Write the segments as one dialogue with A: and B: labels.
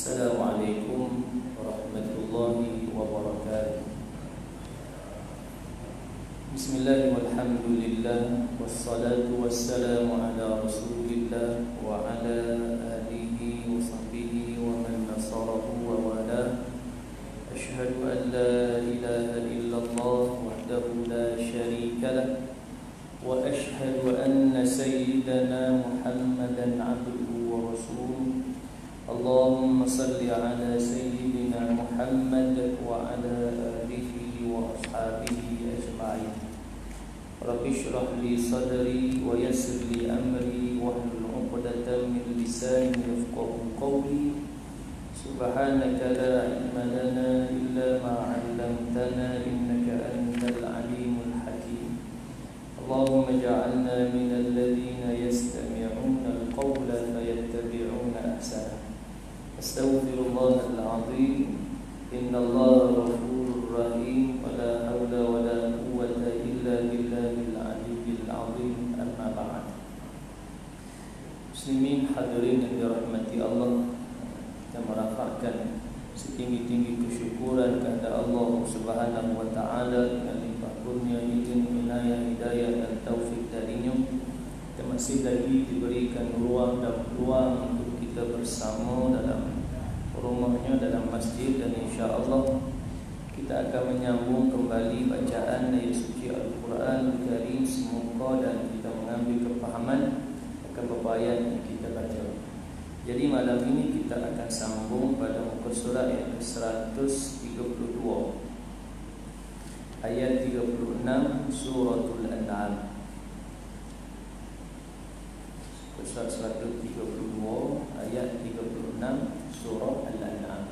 A: Assalamualaikum warahmatullahi wabarakatuh. Bismillah walhamdulillah wassalatu wassalamu ala rasulillah wa ala alihi wa sahbihi wa man nasarahu wa wala. Ashhadu an la ilaha illallah wahdahu la syarika lah wa ashhadu anna sayyidana Muhammadan abduhu wa rasuluh. Allahumma salli ala sayyidina Muhammad wa ala alihi wa ashabihi ajma'in. Rabbi shrah li sadri wa yassir li amri wahlul 'uqdatam min lisani yafqahu qawli. Subhanaka la ilma lana illa ma 'allamtana innaka antal alimul hakim. Allahumma ij'alna minal ladzina yastami'una al-qawla fayattabi'una ahsana. Astaghfirullahal azim. Innallaha ghafurur rahim. Wala haula wala quwwata illa billahil aliyyil azim. Amma ba'd. Muslimin hadirin yang dirahmati Allah, kita merafakkan setinggi-tinggi kesyukuran kepada Allah Subhanahu wa taala dengan limpah kurnia, izin, inayah, hidayah dan taufik darinya. Kita masih lagi diberikan ruang dan peluang untuk kita bersama dalam rumahnya, dalam masjid, dan insya-Allah kita akan menyambung kembali bacaan ayat suci Al-Quran Al-Karim. Semoga dan kita mengambil kefahaman akan ayat yang kita baca. Jadi malam ini kita akan sambung pada muka surat yang ke-132, ayat 36 suratul An'am. Surat 132 ayat 36 surah Al-An'am.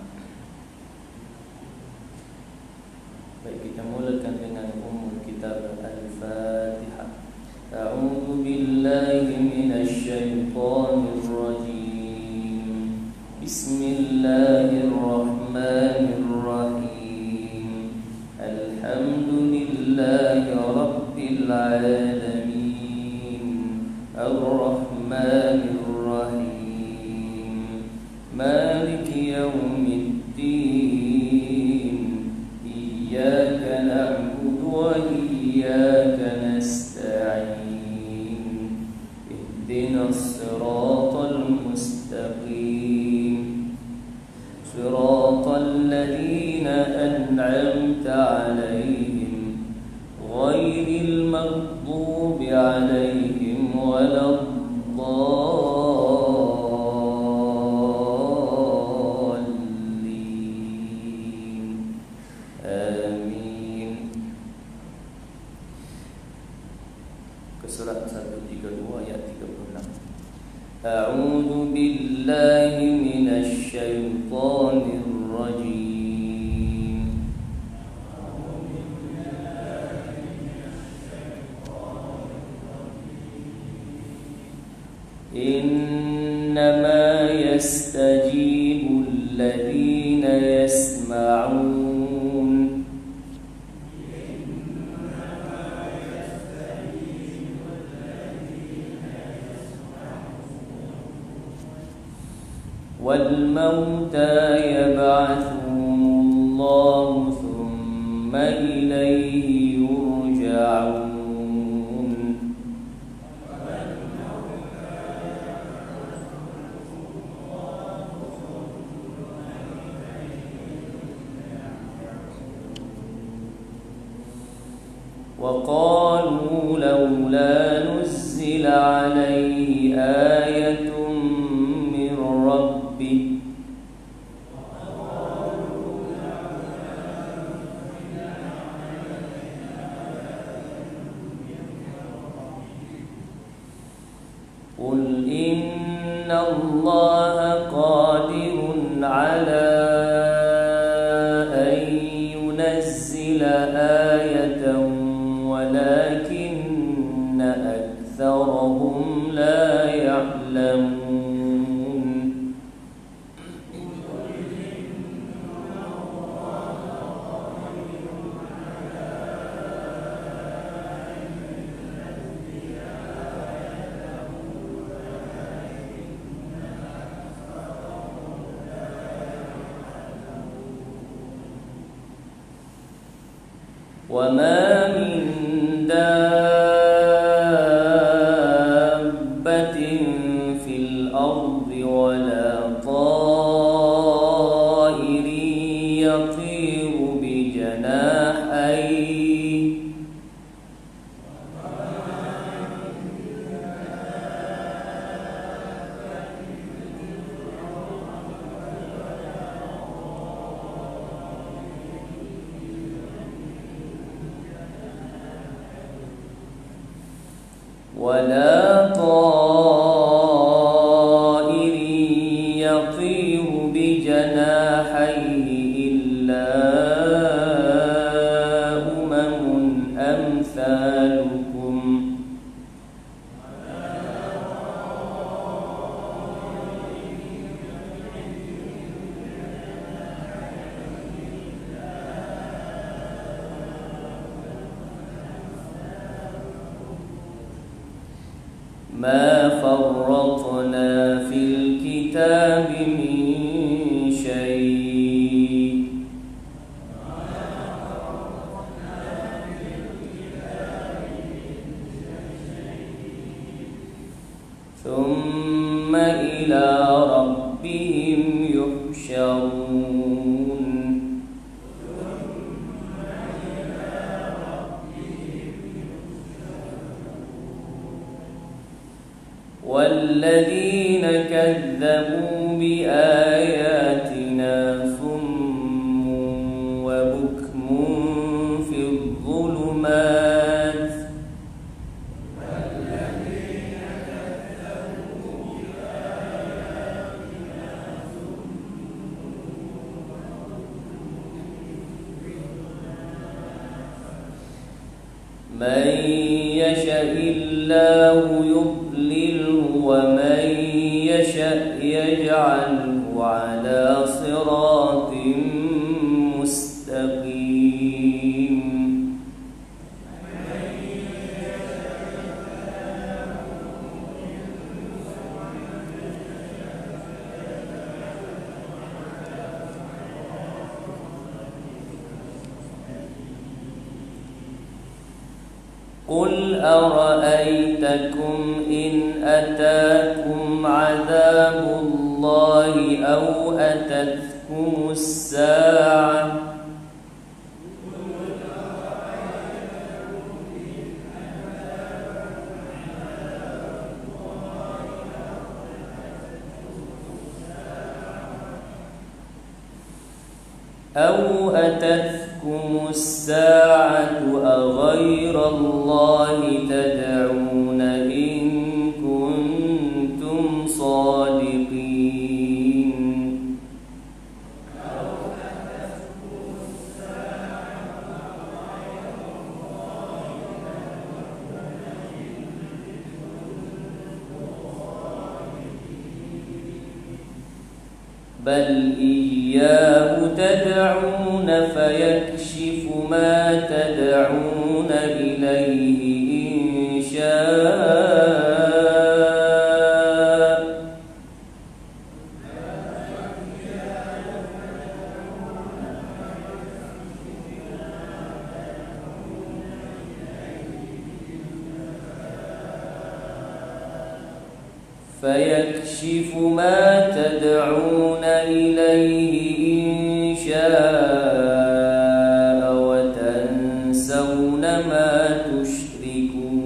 A: Baik, kita mulakan dengan umul kitab Al-Fatihah. A'udzu billahi minasy syaithanir rajim. Bismillahirrahmanirrahim. Alhamdulillahi rabbil alamin. Ar-Rahmanir Rahim. Maliki yaumiddin. Iyyaka na'budu wa iyyaka nasta'in. Ihdinas siratal mustaqim. Siratal ladzina an'amta 'alaihim ghairil maghdubi 'alaihim waladdallin. Amin. Ke surat 132 ayat 36. A'udzu billahi minasy syaithanir rajim. Innama yastajibul ladzina yasma'un. Wal mauta yab'athuhumullahu thumma ilayhi yurja'un. وقالوا لولا نزل عليه آية من ربه. قل إن الله قادر على أن ينزل آية ولكن أكثرهم لا يعلمون. وما من دابة في الأرض ولا طائر يطير بجناحيه ولا طائر يطير بجناحيه إلا أمثالكم ما فرطنا في الكتاب من شيء ثم إلى ربهم يحشرون والذين كذبوا بآياتنا صم وبكم في الظلمات من يشاء الله يضلله ومن يشاء يجعله على صراط مستقيم قل أرأيتكم إن أتاكم عذاب الله أو أتتكم الساعة أغير الله تدعون إن كنتم صادقين بل إياه تدعون فيكشف ما تدعون إليه إن شاء فيكشف ما تدعون إليه إن شاء وتنسون ما تشركون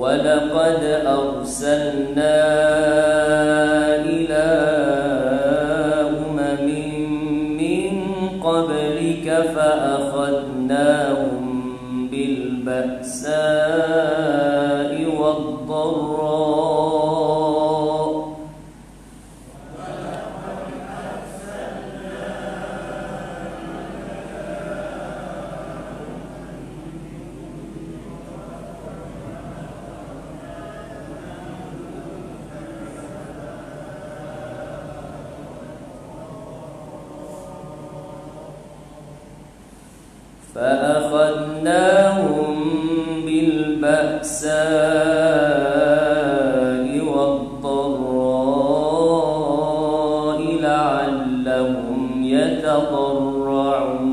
A: ولقد أرسلنا إلى أمم من قبلك فأخذناهم بالبأساء والضراء فأخذناهم بالبأساء والضراء لعلهم يتضرعون.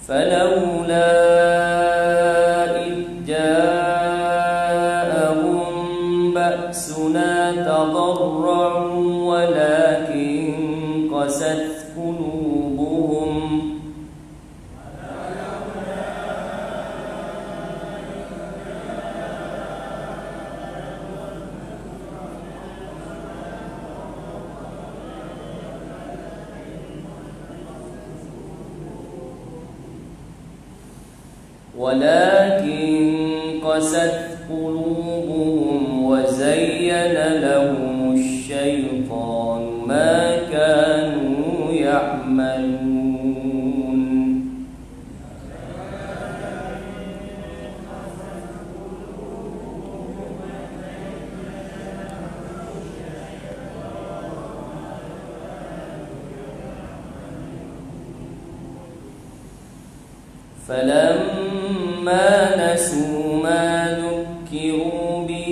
A: فلولا إذ جاءهم بأسنا تضرعوا ولكن قست قلوبهم وزين لهم الشيطان ما كانوا يعملون. فلما نسوا ما ذكروا به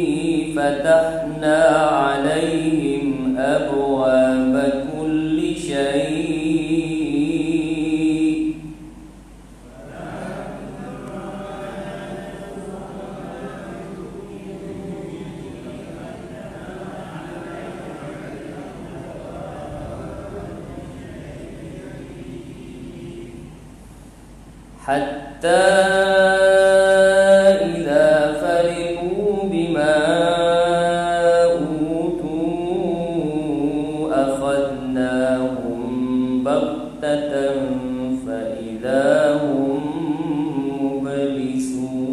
A: فتحنا عليهم أبواب كل شيء حتى إذا فرحوا بما أوتوا أخذناهم بغتة فإذا هم مبلسون.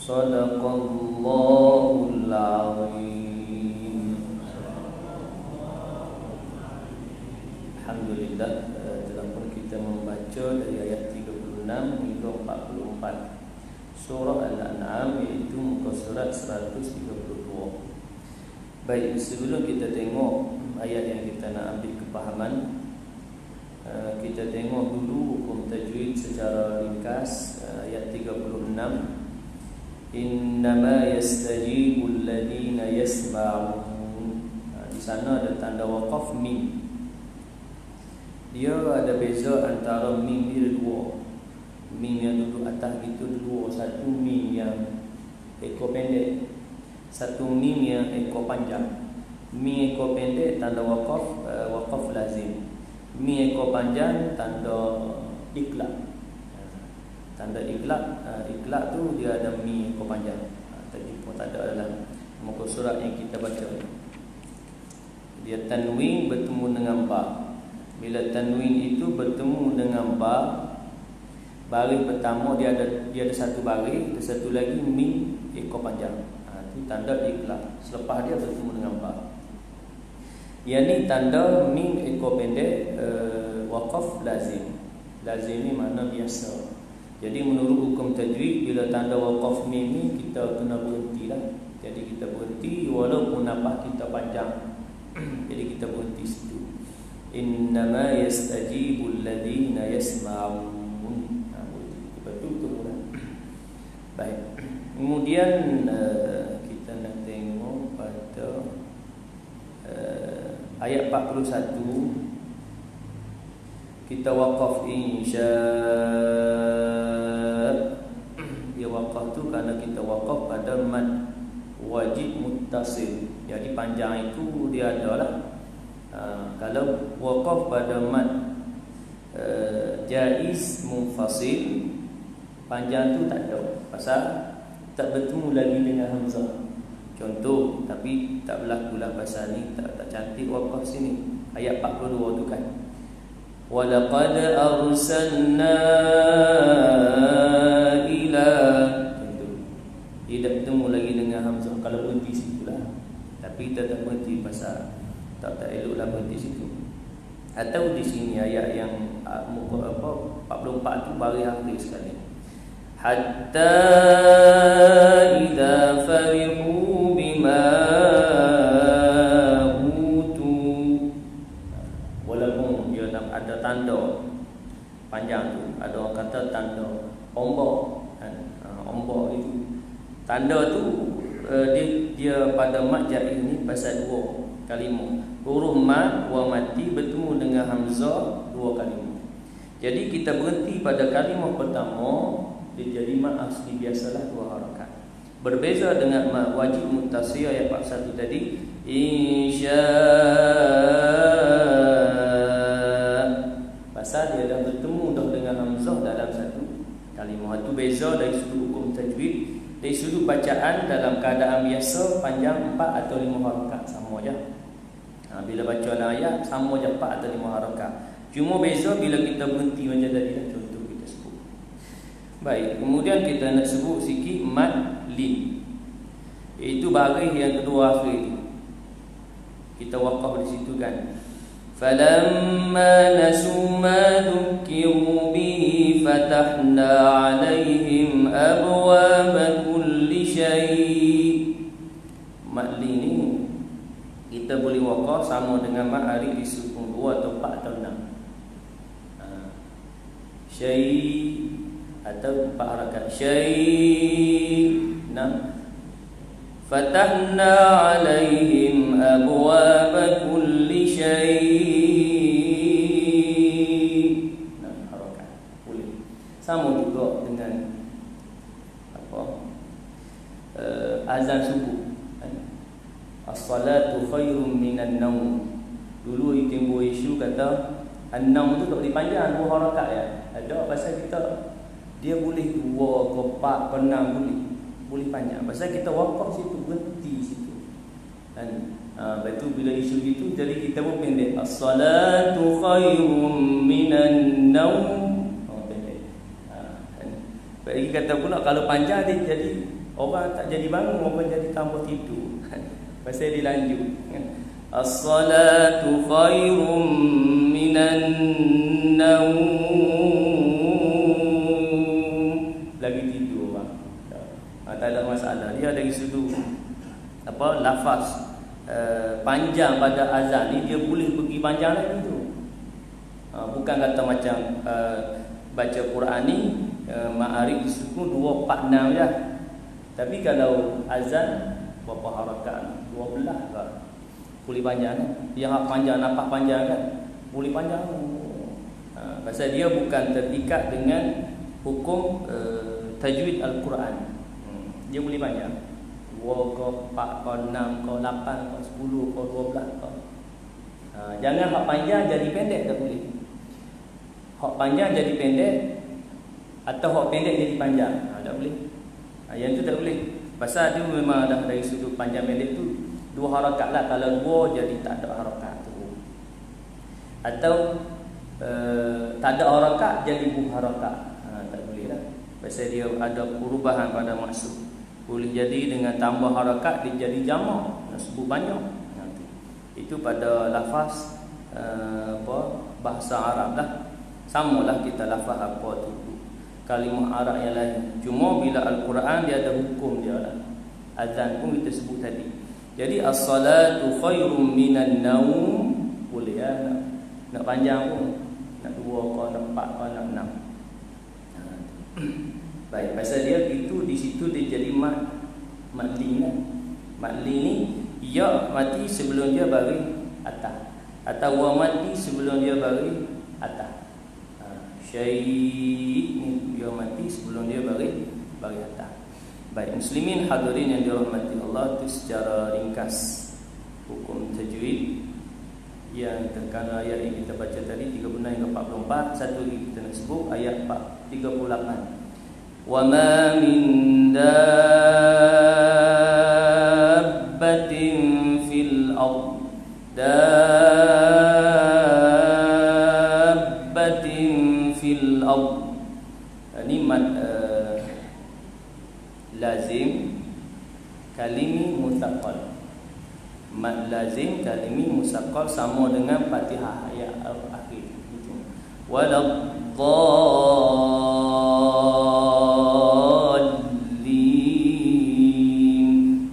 A: Sadaqallahul azim. Alhamdulillah, telah pun kita membaca dari ayat 36 hingga 44 surah Al-An'am, iaitu muka surat 132. Baik, sebelum kita tengok ayat yang kita nak ambil kepahaman, kita tengok dulu hukum tajwid secara ringkas. Ayat 36, innama yastajibul ladina yasma'un. Di sana ada tanda waqaf mim. Dia ada beza antara mim dia dua. Mim yang duduk atas gitu dua. Satu mim yang ekor pendek, satu mim yang ekor panjang. Mim ekor pendek tanda waqaf, waqaf lazim. Mim ekor panjang tanda iqlaq. Tanda iqlaq, iqlaq tu dia ada mi ekor panjang. Tadi pun tak ada dalam muka surat yang kita baca. Dia tanwin bertemu dengan ba. Bila tanwin itu bertemu dengan ba, baris pertama dia ada satu baris, ada satu lagi mi ekor panjang. Itu tanda iqlaq. Selepas dia bertemu dengan ba. Yang ni tanda mim ekor pendek, waqaf lazim. Lazim ni makna biasa. Jadi menurut hukum tajwid, bila tanda waqaf mim ni kita kena berhentilah. Jadi kita berhenti walaupun nafas kita panjang. Jadi kita berhenti situ. Innama yastajibul ladina yasma'un. Betul-betul lah. Baik. Kemudian kita nak tengok pada ayat 41. Kita waqaf insya. Dia waqaf tu kerana kita waqaf pada mad wajib muttasil. Jadi panjang itu dia adalah kalau waqaf pada mad jaiz munfasil, panjang tu tak ada. Pasal tak bertemu lagi dengan hamzah. Contoh, tapi tak berlakulah pasal ni, tak cantik wakaf sini. Ayat 42 tu kan. Walaqad arsalna ila, contoh. Dia tak bertemu lagi dengan Hamzah. Kalau berhenti situ lah. Tapi kita tak berhenti pasal tak eloklah berhenti situ. Atau di sini ayat yang muka 44 tu baris akhir sekali. Hatta idza farihu bima utu, walaupun dia ada tanda panjang tu, ada orang kata tanda ombak kan? Ombak itu tanda tu dia pada mat jaih ni pasal dua kalimah. Huruf mat wa mati bertemu dengan hamzah dua kalimah. Jadi kita berhenti pada kalimah pertama, dia jadi mat asli biasalah dua harakat. Berbeza dengan mat wajib muttasil ayat 41 tadi, insya, pasal dia dah bertemu dah dengan hamzah dalam satu kalimah. Itu beza dari sudut hukum tajwid. Dari sudut bacaan dalam keadaan biasa panjang 4 atau 5 harakat sama je. Bila baca ayat sama je 4 atau 5 harakat. Cuma beza bila kita berhenti macam tadi lah, contoh kita sebut. Baik, kemudian kita nak sebut sikit mad lin. Itu baris yang kedua akhir tu. Kita waqaf di situ kan. Falamma nasu ma dhukiru bihi fatahna alaihim abwaaba kulli syai'. Mad lin ni kita boleh waqaf sama dengan mat arif disukun 2 atau 4 atau 6. Syai' atau 4 harakat. Syai' 6. Fatahna alaihim abwaaba kulli syai'. 6 harakat. Boleh. Sama juga dengan azan subuh. As-salatu khairum minan naum. Dulu timbul isu kata an-naum tu tak boleh panjang 2 harakat ya. Ada pasal kita dia boleh 2 ke 4 ke 6 boleh panjang. Pasal kita waqaf situ, berhenti situ. Dan lepas tu bila isu gitu jadi kita pun pendek. As-salatu khairum minan naum. Pendek. Bagi kata pula kalau panjang dia jadi orang tak jadi bangun, orang jadi tambah tidur. Pasal dia lanjut. As-salatu khairum minan naum. Lagi tidur bang. Tak ada masalah. Dia dari sudut lafaz panjang pada azan ni dia boleh pergi panjang lagi tu. Bukan kata macam baca Quran ni ma'arif disukun 2, 4, 6 je. Tapi kalau azan berapa harakat? 12 ke? Boleh panjang kan? Yang panjang, nampak panjang kan? Boleh panjang. Pasal dia bukan terikat dengan hukum tajwid Al-Quran. Dia boleh panjang 2 ke 4 ke 6 ke 8 ke 10 ke 12 ke. Jangan hak panjang jadi pendek, tak boleh. Hak panjang jadi pendek atau hak pendek jadi panjang, tak boleh. Yang tu tak boleh. Pasal dia memang dah dari sudut panjang pendek tu 2 harakat lah. Kalau 2 jadi tak ada harakat tu. Atau tak ada harakat jadi buh harakat. Tak boleh lah. Pasal dia ada perubahan pada maksud. Boleh jadi dengan tambah harakat dia jadi jamak, nak sebut banyak. Itu pada lafaz bahasa Arab lah. Samalah kita lafaz apa tu kalimah Arab yang lain. Cuma bila Al-Quran dia ada hukum dia lah. Azan pun kita sebut tadi. Jadi as-salatu khairum minan naum. Boleh ya, nak panjang pun, nak 2 ke, nak 4 ke, nak 6. Baik, pasal dia itu di situ dia jadi madli kan. Madli ni ya mati sebelum dia bagi atas, atau wa mati sebelum dia bagi atas. Syai' ni dia mati sebelum dia bagi atas. Baik, muslimin hadirin yang dirahmati Allah, itu secara ringkas hukum tajwid yang terkena ayat yang kita baca tadi 36 hingga 44. Satu lagi kita nak sebut ayat 38. Wa ma min dabbatin dabbatin fil ard. Ini mad lazim kalimi mutsaqqal. Mad lazim kalimi mutsaqqal sama dengan Fatihah ayat akhir gitu. Waladdallin,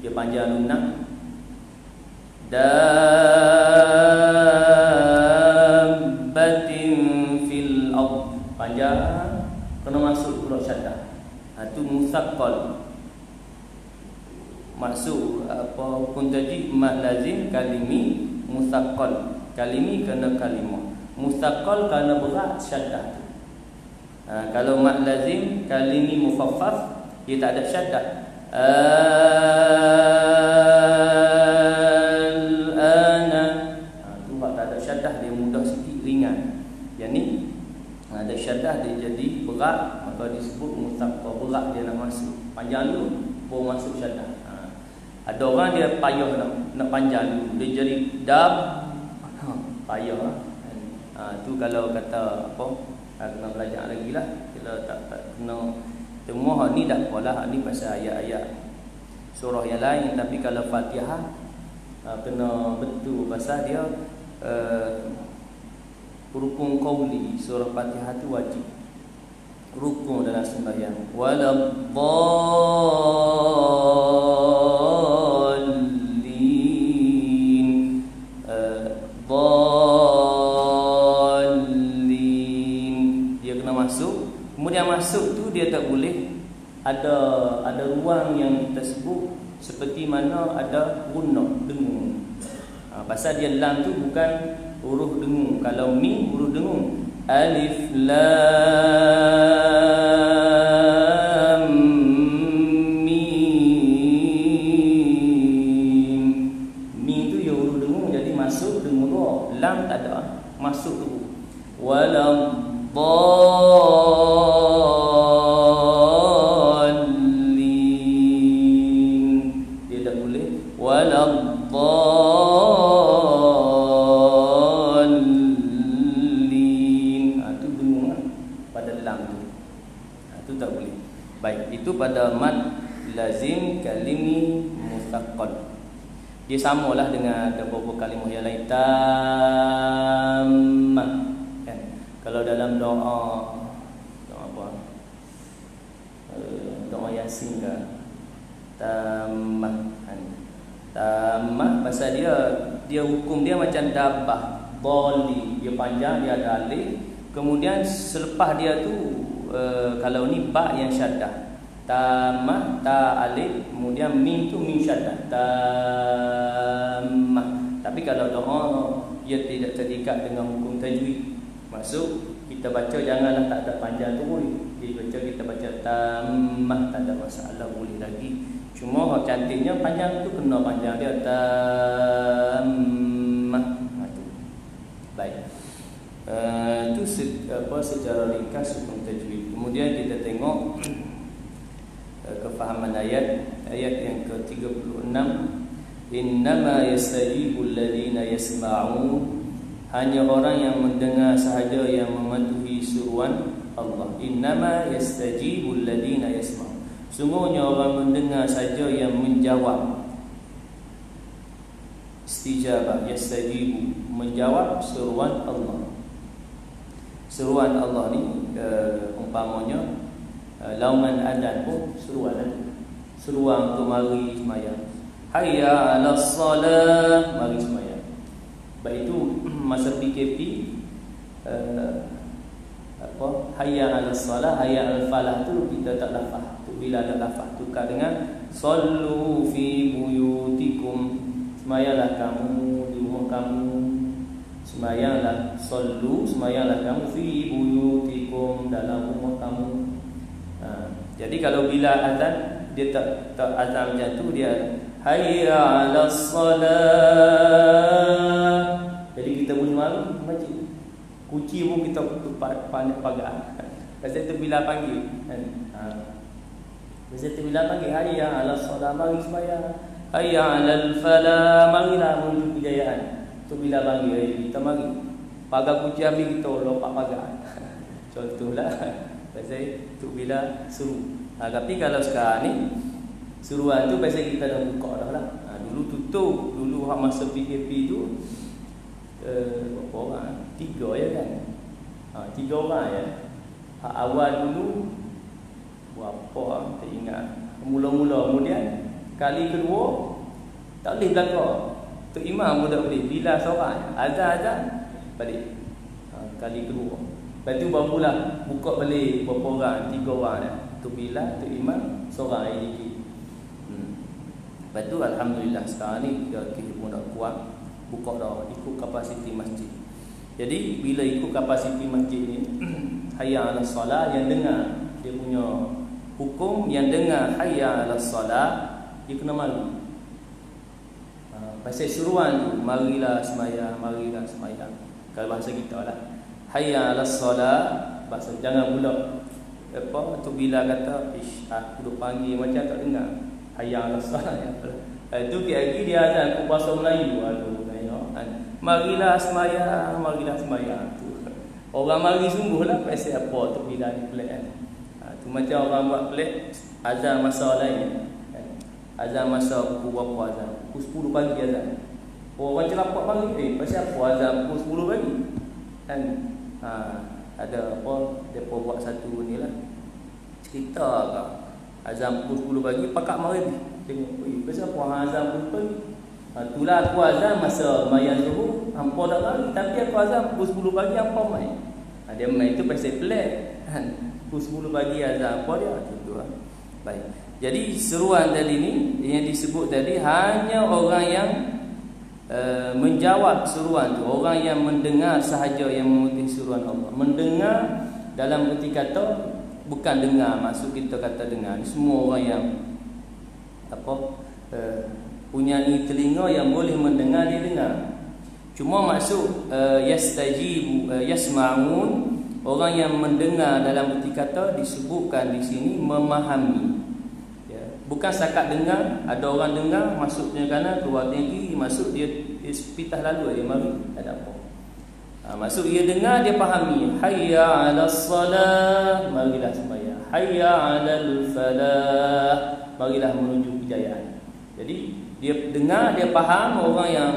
A: dia panjang lunak. Dabbatin fil ard, panjang kena masuk huruf syaddah. Tu mutsaqqal. Maksud apa hukum tajwid mad lazim kalimi mutsaqqal. Kalimi kena kalimah, mutsaqqal kena berat syaddah. Kalau mad lazim kalimi mukhaffaf, dia tak ada syaddah. Al-ana, tu tak ada syaddah, dia mudah sikit, ringan. Yang ni ada syaddah, dia jadi berat, maka disebut mutsaqqal. Berat dia nak masuk, panjang dulu baru masuk syaddah. Ada orang dia payah nak panjang dulu, dia jadi dab, payah lah. Tu kalau kata apa, kena belajar lagi lah. Kalau tak kena semua ni tak apalah, ni pasal ayat-ayat surah yang lain. Tapi kalau Fatihah kena betul pasal dia rukun qauli. Surah Fatihah tu wajib rukun dalam sembahyang. Dia kena masuk. Kemudian masuk tu dia tak boleh ada ruang yang kita sebut seperti mana ada gunah dengung. Pasal dia lam tu bukan huruf dengung. Kalau mim huruf dengung. Alif lam mim. Mim tu ya huruf dengung, jadi masuk dengung roh. Lam tak ada, masuk tu. Waladdallin, dia tak boleh. Waladdallin, tu dengung pada lam tu. Tu tak boleh. Baik, itu pada mad lazim kalimi mutsaqqal. Dia samalah dengan beberapa kalimah yang lain. Tammah, kan? Kalau dalam doa apa? Doa Yasin ke? Tammah, kan? Tammah pasal dia hukum dia macam dabbah, dhali, dia panjang, dia ada alif. Kemudian selepas dia tu kalau ni ba yang syaddah. Tammah, ta alif, kemudian mim tu mim syaddah. Tammah. Tapi kalau doa ia tidak terikat dengan hukum tajwid. Maksud kita baca janganlah tak ada panjang tu boleh. Kita baca tammah, tak ada masalah, boleh lagi. Cuma hak cantiknya panjang tu kena panjang dia tammah. Baik. Itu secara ringkas hukum tajwid. Kemudian kita tengok kefahaman ayat yang ke-36. Innama yastajibul ladina yasma'un, hanya orang yang mendengar sahaja yang mematuhi suruhan Allah. Innama yastajibul ladina yasma'un, sungguhnya orang mendengar saja yang menjawab. Istijabah, yastajibu, menjawab seruan Allah. Seruan Allah ni umpamanya lauman adan pun seruan untuk mari sembahyang. Hayya 'alas salah, mari sembahyang. Baik itu masa PKP hayya 'alas salah, hayya 'alal falah tu kita tak lafaz. Tu bila ada lafaz tukar dengan sallu fi buyutikum, sembahyanglah kamu di rumah kamu. Sembahyanglah, sallu, sembahyanglah kamu fi buyutikum, dalam rumah kamu. Jadi kalau bila azan dia tak azan macam tu, dia hayya 'alas salah. Jadi kita bunyi malu masjid. Kunci pun kita pandai pagar. Pasal tu bila panggil kan. Pasal tu bila panggil hayya 'alas salah, mari sembahyang. Hayya 'alal falah, marilah menuju kejayaan. Tu bila panggil kita mari. Pagar kunci habis kita lompat pagar. Contohlah pasal tu bila suruh. Tapi kalau sekarang ni suruhan tu pasal kita dah buka dah lah. Dulu tutup, dulu hak masa PKP tu berapa orang? 3 ya kan? 3 orang ya. Hak awal dulu berapa tak ingat. Mula-mula kemudian kali kedua tak boleh belakang. Tu imam pun tak boleh. Bila seorang azan balik. Kali kedua. Lepas tu barulah buka balik berapa orang? 3 orang dah. Tu bila tu imam seorang lagi. Lepas tu alhamdulillah sekarang ni kita pun dah kuat. Buka dah ikut kapasiti masjid. Jadi bila ikut kapasiti masjid ni hayya 'alas solah yang dengar dia punya hukum, yang dengar hayya 'alas solah dia kena malu. Pasal suruhan tu marilah sembahyang, marilah sembahyang. Kalau bahasa kita lah hayya 'alas solah, bahasa jangan pula apa tu bila kata aku duk panggil macam tak dengar hayya 'alas solah. Itu lagi dia azan aku bahasa Melayu. Aduh tengok marilah sembahyang, marilah sembahyang tu. Orang mari sungguhlah pasal apa tu bila ni pelik kan. Tu macam orang buat pelik azan masa lain kan. Azan masa pukul berapa azan? Pukul 10 pagi azan. Orang celapak pagi pasal apa azan pukul 10 pagi kan. Ada apa depa buat satu ni lah. Cerita ke azan pukul 10 pagi pakak mari tengok pasal apa azan pukul pagi. Itulah aku azan masa mayan zuhur hampa tak lari, tapi aku azan pukul 10 pagi hampa mai. Dia mai tu pasal pelik kan. Pukul 10 pagi azan apa dia tu lah. Baik. Jadi seruan tadi ni yang disebut tadi hanya orang yang menjawab seruan tu, orang yang mendengar sahaja yang mengikuti seruan Allah. Mendengar dalam erti kata bukan dengar, maksud kita kata dengar ni semua orang yang punya telinga yang boleh mendengar dia dengar. Cuma maksud yastajibu yasma'un, orang yang mendengar dalam erti kata disebutkan di sini memahami. Ya, bukan setakat dengar, ada orang dengar masuknya kanan keluar kiri, masuk dia pitah lalu dia mari tak ada apa. Maksud dia dengar dia fahami. Hayya 'alas salah, marilah sembahyang. Hayya 'alal falah, marilah menuju kejayaan. Jadi dia dengar, dia faham. Orang yang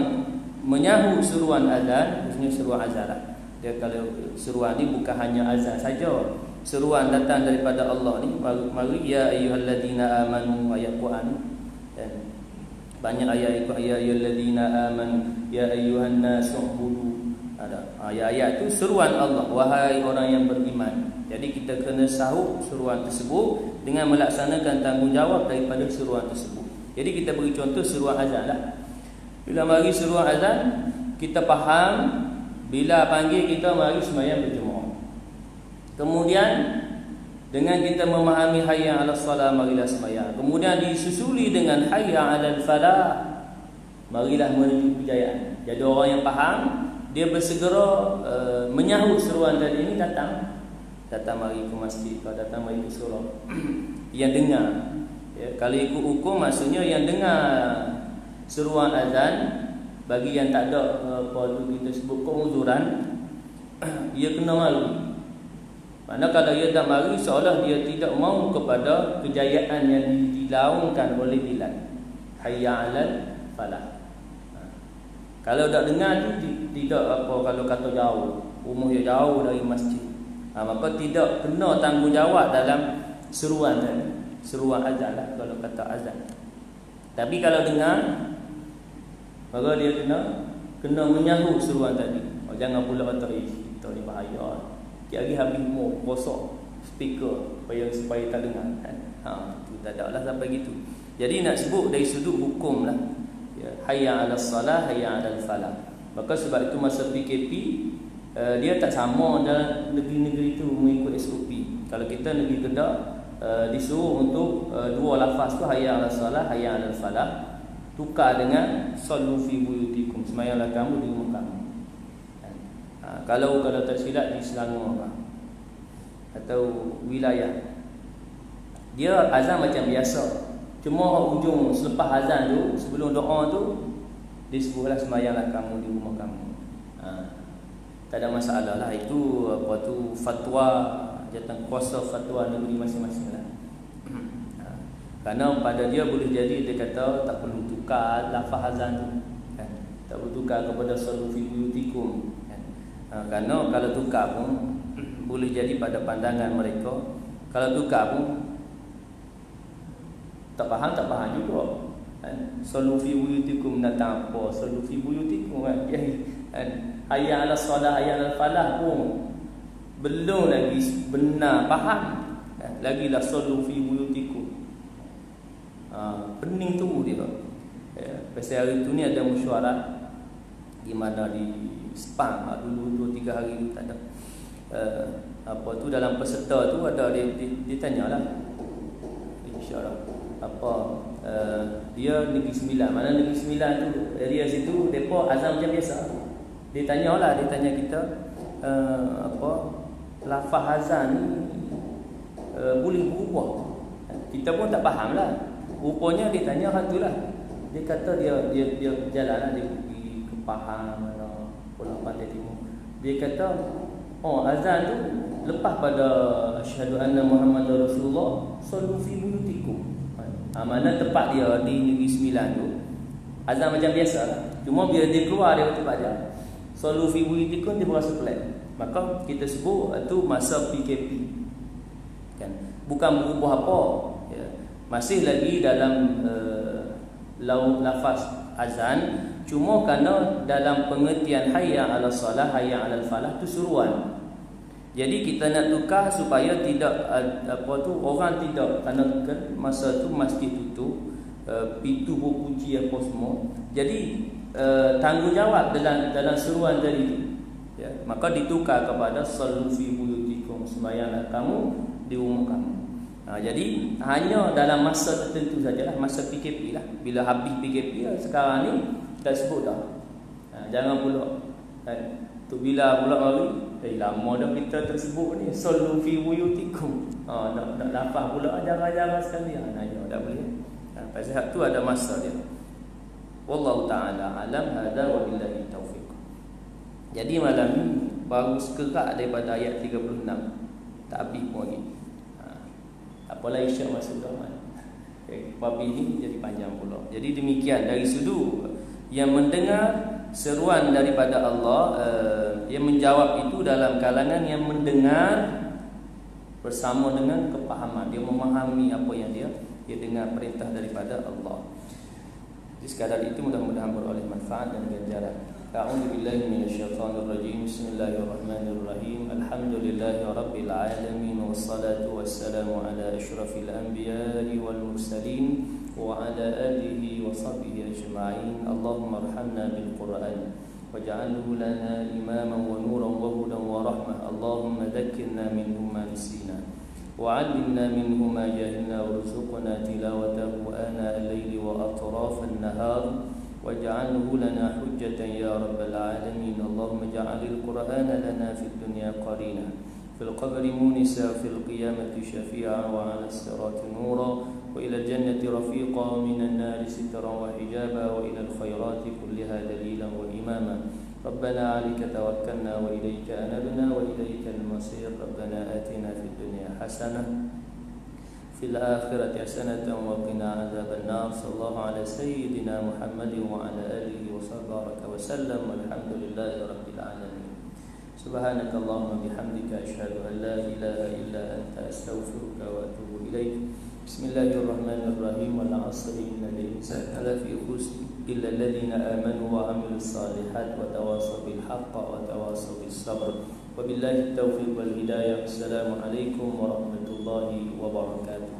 A: menyahut seruan azan, khususnya seruan azan lah. Dia kalau seruan ni bukan hanya azan saja. Seruan datang daripada Allah ni, mari ya ayyuhalladzina amanu, ayat Quran. Dan banyak ayat ikut ya ayyuhalladzina amanu, ya ayyuhan nasu ubudu. Ada ayat-ayat tu seruan Allah, wahai orang yang beriman. Jadi kita kena sahut seruan tersebut dengan melaksanakan tanggungjawab daripada seruan tersebut. Jadi kita beri contoh seruan azan lah. Bila mari seruan azan, kita faham. Bila panggil kita mari sembahyang berjemaah. Kemudian dengan kita memahami hayya 'alas salah, marilah sembahyang. Kemudian disusuli dengan hayya 'alal falah, marilah menuju kejayaan. Jadi orang yang faham, dia bersegera menyahut seruan tadi ini, datang mari ke masjid, kalau datang mari ke surau. Yang dengar ya, kalau ikut hukum maksudnya yang dengar seruan azan, bagi yang tak ada apa tu kita sebut keuzuran, ia kena malu. Mana kalau ia tak mari seolah dia tidak mau kepada kejayaan yang dilaungkan oleh Bilal. Hayya 'alal falah. Kalau tak dengar tu tidak apa, kalau kata jauh, rumah dia jauh dari masjid. Maka tidak kena tanggungjawab dalam seruan tadi. Seruan azan lah kalau kata azan. Tapi kalau dengar, maka dia kena menyahut seruan tadi. Jangan pula kata kita ni bahaya. Lagi habis mau rosak speaker supaya tak dengar kan. Itu tak ada lah sampai gitu. Jadi nak sebut dari sudut hukum lah. Ya, hayya 'alas salah, hayya 'alal falah. Maka sebab itu masa PKP dia tak sama dalam negeri-negeri itu mengikut SOP. Kalau kita negeri Kedah disuruh untuk dua lafaz tu hayya 'alas salah, hayya 'alal falah, tukar dengan sallu fi buyutikum, sembahyanglah kamu di rumah kamu. Kalau tak silap di Selangor atau wilayah, dia azan macam biasa. Cuma ujung selepas azan tu, sebelum doa tu, disebutlah sembahyanglah kamu di rumah kamu. Tak ada masalah lah, itu apa tu fatwa jawatan kuasa fatwa negeri masing-masing lah. Kerana pada dia boleh jadi dia kata tak perlu tukar lafaz azan tu kan? Tak perlu tukar kepada sallu fi buyutikum kan? Kerana kalau tukar pun boleh jadi pada pandangan mereka, kalau tukar pun tak faham juga kan? Sallu fi buyutikum datang apa? Sallu fi buyutikum kan? Hayya 'ala shalah, hayya 'ala falah pun belum lagi benar faham kan? Lagilah sallu fi buyutikum. Pening tu dia. Pasal hari tu ni ada mesyuarat di mana di Sepang dulu 2-3 hari tu tak ada. Apa tu dalam peserta tu ada dia tanyalah. Insya-Allah. Apa dia Negeri Sembilan. Mana Negeri Sembilan tu area situ depa azan macam biasa. Dia tanya kita apa lafaz azan ni boleh berubah. Kita pun tak faham lah. Rupanya dia tanya hal tu lah. Dia kata dia jalan lah, dia pergi ke Pahang mana Pulau Pantai Timur. Dia kata azan tu lepas pada asyhadu anna Muhammadar Rasulullah sallu fi buyutikum. Mana tempat dia di Negeri Sembilan tu azan macam biasa lah. Cuma bila dia keluar dari tempat dia sallu fi buyutikum, dia berasa pelik. Maka kita sebut tu masa PKP kan. Bukan berubah apa ya. Masih lagi dalam lafaz azan, cuma kerana dalam pengertian hayya 'ala salah, hayya 'alal falah tu suruhan. Jadi kita nak tukar supaya tidak apa tu orang tidak, kerana masa tu masjid tutup, pintu berkunci apa semua. Jadi tanggungjawab dalam seruan tadi tu ya, maka ditukar kepada sallu fi buyutikum, sembahyanglah kamu di rumah kamu. Jadi hanya dalam masa tertentu sajalah, masa PKP lah. Bila habis PKP lah, sekarang ni kita sebut dah. Jangan pula tu bila pula mari lama dah kita tersebut ni sallu fi buyutikum. Nak lafaz pula jarang-jarang sekali. Tak boleh. Pasal tu ada masa dia. Wallahu taala alam, hada wa billahi taufiq. Jadi malam ni baru sekerat daripada ayat 36. Tak habis pun lagi. Apalah isyak masuk dah. Bab ini jadi panjang pula. Jadi demikian dari sudut yang mendengar seruan daripada Allah, yang menjawab itu dalam kalangan yang mendengar bersama dengan kepahaman. Dia memahami apa yang dia dengar perintah daripada Allah. Jadi sekadar itu mudah-mudahan beroleh manfaat dan ganjaran. A'udzu billahi minasyaitonir rajim. Bismillahirrahmanirrahim. Alhamdulillahi rabbil alamin wassalatu wassalamu ala asyrafil anbiya'i wal mursalin wa ala alihi wa sahbihi ajma'in. Allahumma arhamna bil Qur'an waj'alhu lana imaman wa nuran wa hudan wa rahmah. Allahumma dhakkirna minhu ma nasina wa 'allimna minhu ma jahilna warzuqna tilawatahu ana al-laili wa atrafan nahar waj'alhu lana hujjatan ya rabbal alamin. Allahumma ja'alil Qur'ana lana fid dunya qarina, fil qabri munisa, fil qiyamati syafi'a, wa 'ala as-sirati nura, wa ila al-jannati rafiqa, minan nari sitran wa hijaba, wa ila al-khairati kulliha dalilan wa imama. Rabbana 'alaika tawakkalna wa ilayka anabna wa ilayka al-masir. Rabbana atina fid dunya hasanah في الآخرة حسنة وقنا عذاب النار. صلى الله على سيدنا محمد وعلى آله وصحبه وسلم والحمد لله رب العالمين. سبحانك اللهم بحمدك أشهد أن لا إله إلا أنت أستغفرك وأتوب إليك. بسم الله الرحمن الرحيم. والعصر إن الإنسان لفي خسر إلا الذين آمنوا وعملوا الصالحات وتواصوا بالحق وتواصوا بالصبر. وبالله التوفيق والهداية. السلام عليكم ورحمة الله وبركاته.